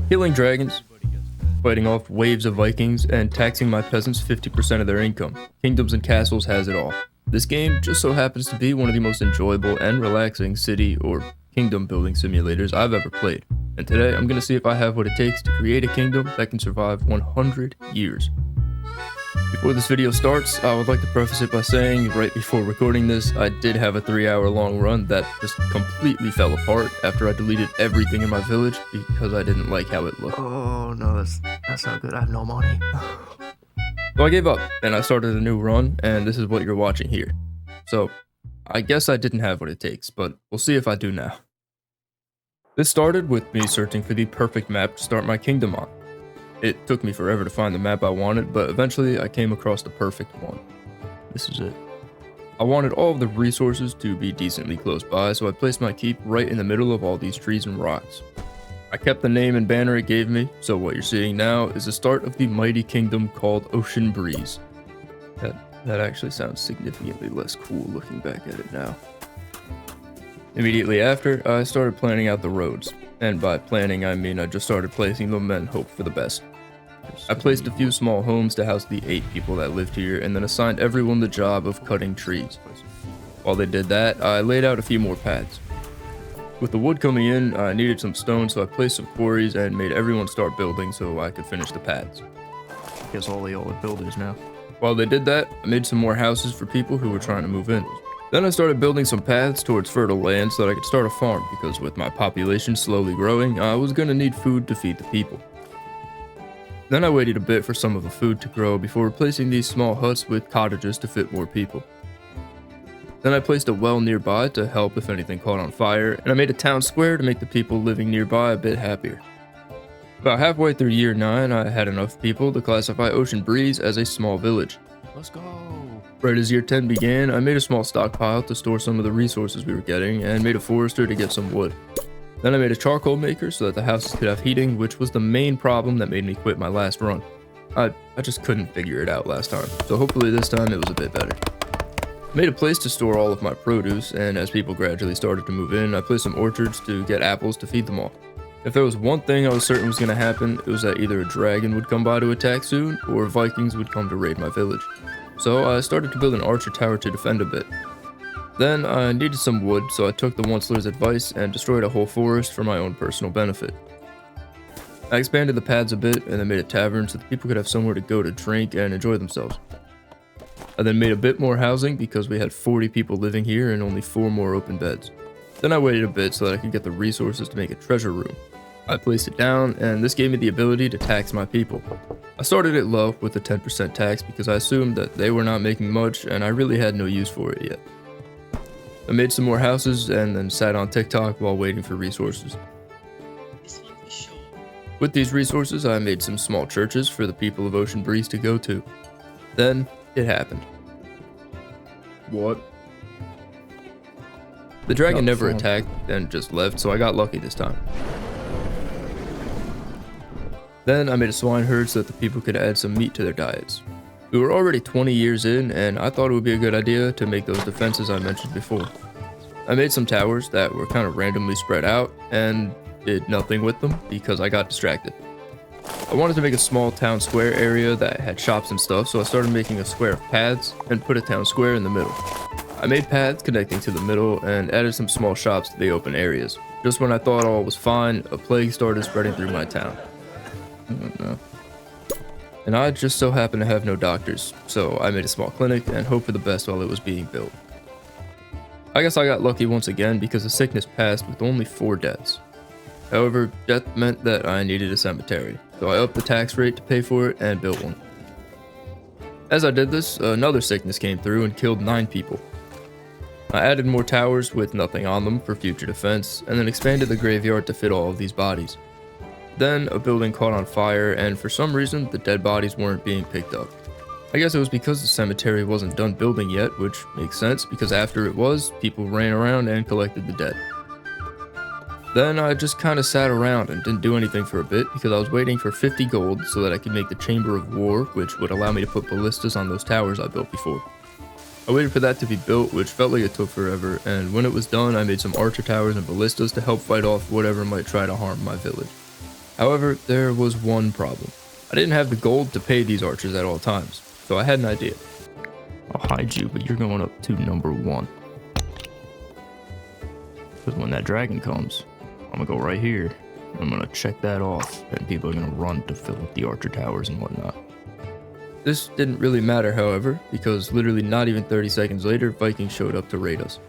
killing dragons, fighting off waves of Vikings, and taxing my peasants 50% of their income. Kingdoms and Castles has it all. This game just so happens to be one of the most enjoyable and relaxing city or kingdom building simulators I've ever played. And today I'm going to see if I have what it takes to create a kingdom that can survive 100 years. Before this video starts, I would like to preface it by saying right before recording this, I did have a 3-hour long run that just completely fell apart after I deleted everything in my village because I didn't like how it looked. Oh no, that's not good. I have no money. So I gave up and I started a new run, and this is what you're watching here. So I guess I didn't have what it takes, but we'll see if I do now. This started with me searching for the perfect map to start my kingdom on. It took me forever to find the map I wanted, but eventually I came across the perfect one. This is it. I wanted all of the resources to be decently close by, so I placed my keep right in the middle of all these trees and rocks. I kept the name and banner it gave me, so what you're seeing now is the start of the mighty kingdom called Ocean Breeze. That actually sounds significantly less cool looking back at it now. Immediately after, I started planning out the roads, and by planning I mean I just started placing them and hoped for the best. I placed a few small homes to house the 8 people that lived here, and then assigned everyone the job of cutting trees. While they did that, I laid out a few more paths. With the wood coming in, I needed some stone, so I placed some quarries and made everyone start building so I could finish the paths. Guess all the old builders now. While they did that, I made some more houses for people who were trying to move in. Then I started building some paths towards fertile land so that I could start a farm, because with my population slowly growing, I was going to need food to feed the people. Then I waited a bit for some of the food to grow before replacing these small huts with cottages to fit more people. Then I placed a well nearby to help if anything caught on fire, and I made a town square to make the people living nearby a bit happier. About halfway through year 9, I had enough people to classify Ocean Breeze as a small village. Let's go. Right as year 10 began, I made a small stockpile to store some of the resources we were getting, and made a forester to get some wood. Then I made a charcoal maker so that the houses could have heating, which was the main problem that made me quit my last run. I just couldn't figure it out last time, so hopefully this time it was a bit better. I made a place to store all of my produce, and as people gradually started to move in, I placed some orchards to get apples to feed them all. If there was one thing I was certain was going to happen, it was that either a dragon would come by to attack soon, or Vikings would come to raid my village. So I started to build an archer tower to defend a bit. Then I needed some wood, so I took the Onceler's advice and destroyed a whole forest for my own personal benefit. I expanded the paths a bit and then made a tavern so that people could have somewhere to go to drink and enjoy themselves. I then made a bit more housing because we had 40 people living here and only 4 more open beds. Then I waited a bit so that I could get the resources to make a treasure room. I placed it down, and this gave me the ability to tax my people. I started it low with a 10% tax because I assumed that they were not making much and I really had no use for it yet. I made some more houses and then sat on TikTok while waiting for resources. With these resources, I made some small churches for the people of Ocean Breeze to go to. Then, it happened. What? The dragon never attacked and just left, so I got lucky this time. Then I made a swine herd so that the people could add some meat to their diets. We were already 20 years in, and I thought it would be a good idea to make those defenses I mentioned before. I made some towers that were kind of randomly spread out, and did nothing with them because I got distracted. I wanted to make a small town square area that had shops and stuff, so I started making a square of paths and put a town square in the middle. I made paths connecting to the middle and added some small shops to the open areas. Just when I thought all was fine, a plague started spreading through my town. Oh no. And I just so happened to have no doctors, so I made a small clinic and hoped for the best while it was being built. I guess I got lucky once again because the sickness passed with only 4 deaths. However, death meant that I needed a cemetery, so I upped the tax rate to pay for it and built one. As I did this, another sickness came through and killed 9 people. I added more towers with nothing on them for future defense, and then expanded the graveyard to fit all of these bodies. Then, a building caught on fire, and for some reason, the dead bodies weren't being picked up. I guess it was because the cemetery wasn't done building yet, which makes sense because after it was, people ran around and collected the dead. Then I just kinda sat around and didn't do anything for a bit because I was waiting for 50 gold so that I could make the Chamber of War, which would allow me to put ballistas on those towers I built before. I waited for that to be built, which felt like it took forever, and when it was done I made some archer towers and ballistas to help fight off whatever might try to harm my village. However, there was one problem. I didn't have the gold to pay these archers at all times, so I had an idea. I'll hide you, but you're going up to number 1. Because when that dragon comes, I'm gonna go right here. I'm gonna check that off, and people are gonna run to fill up the archer towers and whatnot. This didn't really matter, however, because literally not even 30 seconds later, Vikings showed up to raid us.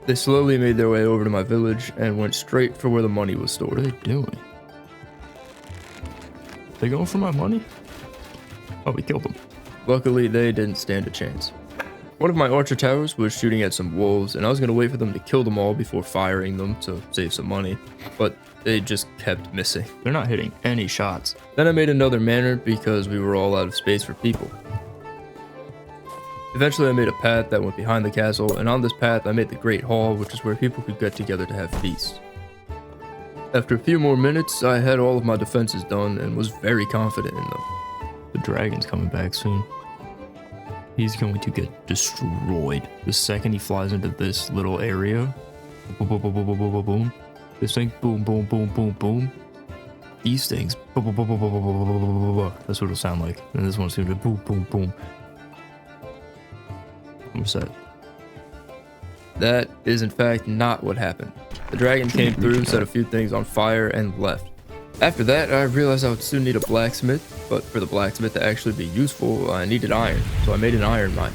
They slowly made their way over to my village and went straight for where the money was stored. What are they doing? They going for my money? Oh, we killed them. Luckily, they didn't stand a chance. One of my archer towers was shooting at some wolves, and I was going to wait for them to kill them all before firing them to save some money, but they just kept missing. They're not hitting any shots. Then I made another manor because we were all out of space for people. Eventually I made a path that went behind the castle, and on this path I made the Great Hall, which is where people could get together to have feasts. After a few more minutes, I had all of my defenses done and was very confident in them. The dragon's coming back soon. He's going to get destroyed. The second he flies into this little area, boom, boom, boom, boom, boom, boom, boom, boom. This thing, boom, boom, boom, boom, boom. These things, boom, boom, boom, boom, boom, boom, boom, boom, boom, boom. That's what it'll sound like. And this one's gonna be boom, boom, boom. What's that? That is in fact not what happened. The dragon came through, set a few things on fire, and left. After that, I realized I would soon need a blacksmith, but for the blacksmith to actually be useful, I needed iron, so I made an iron mine.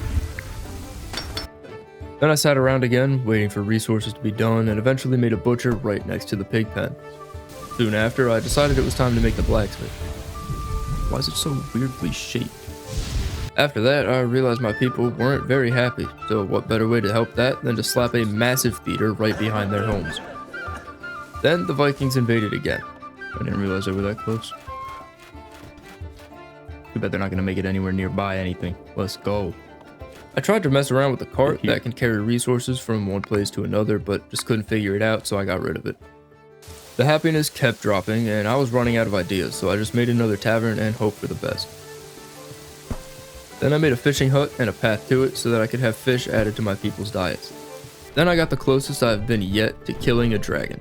Then I sat around again, waiting for resources to be done, and eventually made a butcher right next to the pig pen. Soon after, I decided it was time to make the blacksmith. Why is it so weirdly shaped? After that, I realized my people weren't very happy, so what better way to help that than to slap a massive theater right behind their homes. Then the Vikings invaded again. I didn't realize they were that close. Too bad they're not going to make it anywhere nearby anything. Let's go. I tried to mess around with the cart that can carry resources from one place to another, but just couldn't figure it out, so I got rid of it. The happiness kept dropping, and I was running out of ideas, so I just made another tavern and hoped for the best. Then I made a fishing hut and a path to it so that I could have fish added to my people's diets. Then I got the closest I've been yet to killing a dragon.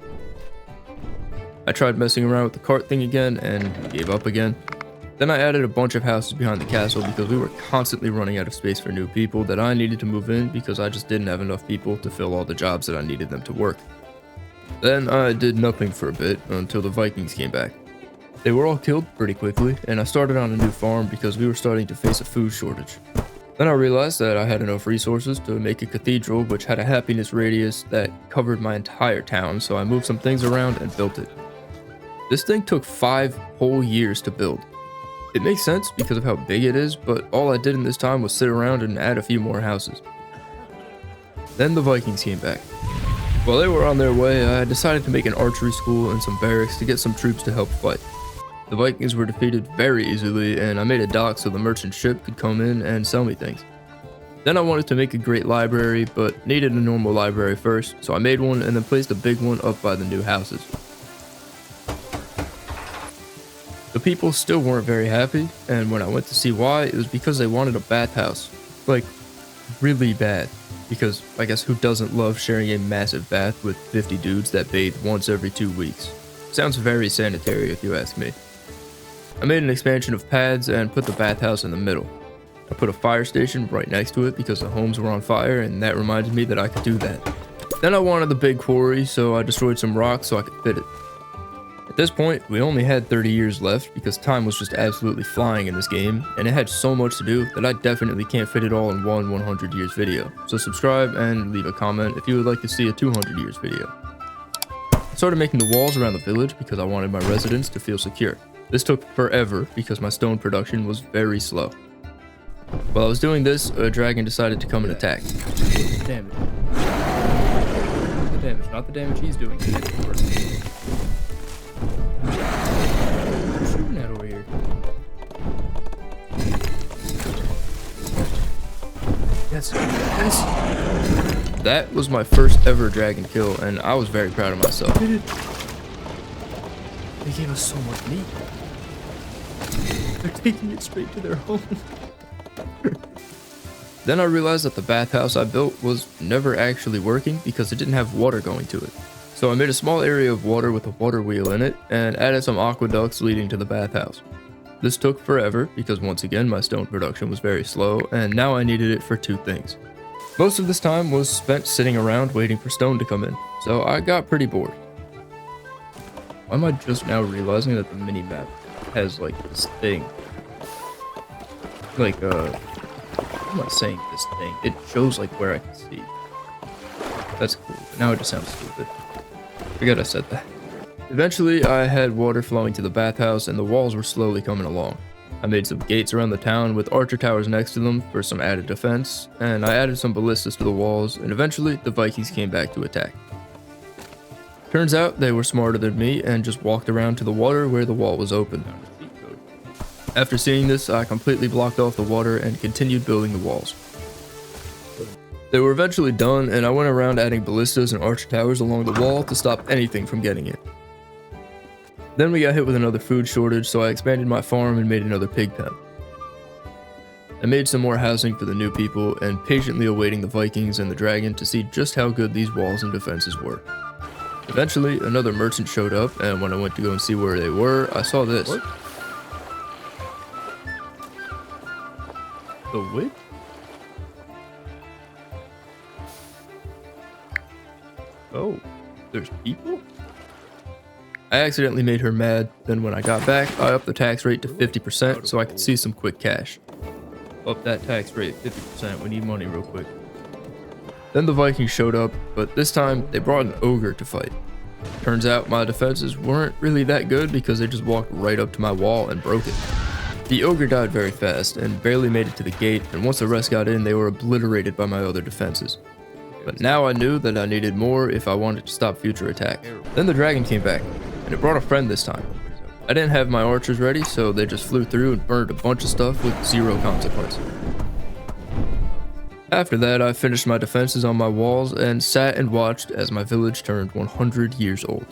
I tried messing around with the cart thing again and gave up again. Then I added a bunch of houses behind the castle because we were constantly running out of space for new people that I needed to move in because I just didn't have enough people to fill all the jobs that I needed them to work. Then I did nothing for a bit until the Vikings came back. They were all killed pretty quickly, and I started on a new farm because we were starting to face a food shortage. Then I realized that I had enough resources to make a cathedral which had a happiness radius that covered my entire town, so I moved some things around and built it. This thing took 5 whole years to build. It makes sense because of how big it is, but all I did in this time was sit around and add a few more houses. Then the Vikings came back. While they were on their way, I decided to make an archery school and some barracks to get some troops to help fight. The Vikings were defeated very easily, and I made a dock so the merchant ship could come in and sell me things. Then I wanted to make a great library, but needed a normal library first, so I made one and then placed a big one up by the new houses. The people still weren't very happy, and when I went to see why, it was because they wanted a bathhouse. Like, really bad. Because I guess who doesn't love sharing a massive bath with 50 dudes that bathe once every 2 weeks? Sounds very sanitary if you ask me. I made an expansion of pads and put the bathhouse in the middle. I put a fire station right next to it because the homes were on fire, and that reminded me that I could do that. Then I wanted the big quarry, so I destroyed some rocks so I could fit it. At this point, we only had 30 years left because time was just absolutely flying in this game, and it had so much to do that I definitely can't fit it all in one 100 years video. So subscribe and leave a comment if you would like to see a 200 years video. I started making the walls around the village because I wanted my residents to feel secure. This took forever because my stone production was very slow. While I was doing this, a dragon decided to come and attack. Damage. The damage, not the damage he's doing. What are you shooting at over here? Yes, yes. That was my first ever dragon kill, and I was very proud of myself. They gave us so much meat. They're taking it straight to their home. Then I realized that the bathhouse I built was never actually working because it didn't have water going to it. So I made a small area of water with a water wheel in it and added some aqueducts leading to the bathhouse. This took forever because once again my stone production was very slow, and now I needed it for two things. Most of this time was spent sitting around waiting for stone to come in, so I got pretty bored. Why am I just now realizing that the mini-map has like this thing? Like how am I saying this thing? It shows like where I can see. That's cool, but now it just sounds stupid. Forget I said that. Eventually, I had water flowing to the bathhouse and the walls were slowly coming along. I made some gates around the town with archer towers next to them for some added defense, and I added some ballistas to the walls, and eventually the Vikings came back to attack. Turns out they were smarter than me and just walked around to the water where the wall was open. After seeing this, I completely blocked off the water and continued building the walls. They were eventually done, and I went around adding ballistas and archer towers along the wall to stop anything from getting it. Then we got hit with another food shortage, so I expanded my farm and made another pig pen. I made some more housing for the new people and patiently awaiting the Vikings and the dragon to see just how good these walls and defenses were. Eventually, another merchant showed up, and when I went to go and see where they were, I saw this. What? The witch? Oh, there's people? I accidentally made her mad, then when I got back, I upped the tax rate to 50% so I could see some quick cash. Up that tax rate 50%, we need money real quick. Then the Vikings showed up, but this time they brought an ogre to fight. Turns out my defenses weren't really that good because they just walked right up to my wall and broke it. The ogre died very fast and barely made it to the gate, and once the rest got in, they were obliterated by my other defenses. But now I knew that I needed more if I wanted to stop future attacks. Then the dragon came back, and it brought a friend this time. I didn't have my archers ready, so they just flew through and burned a bunch of stuff with zero consequence. After that, I finished my defenses on my walls and sat and watched as my village turned 100 years old.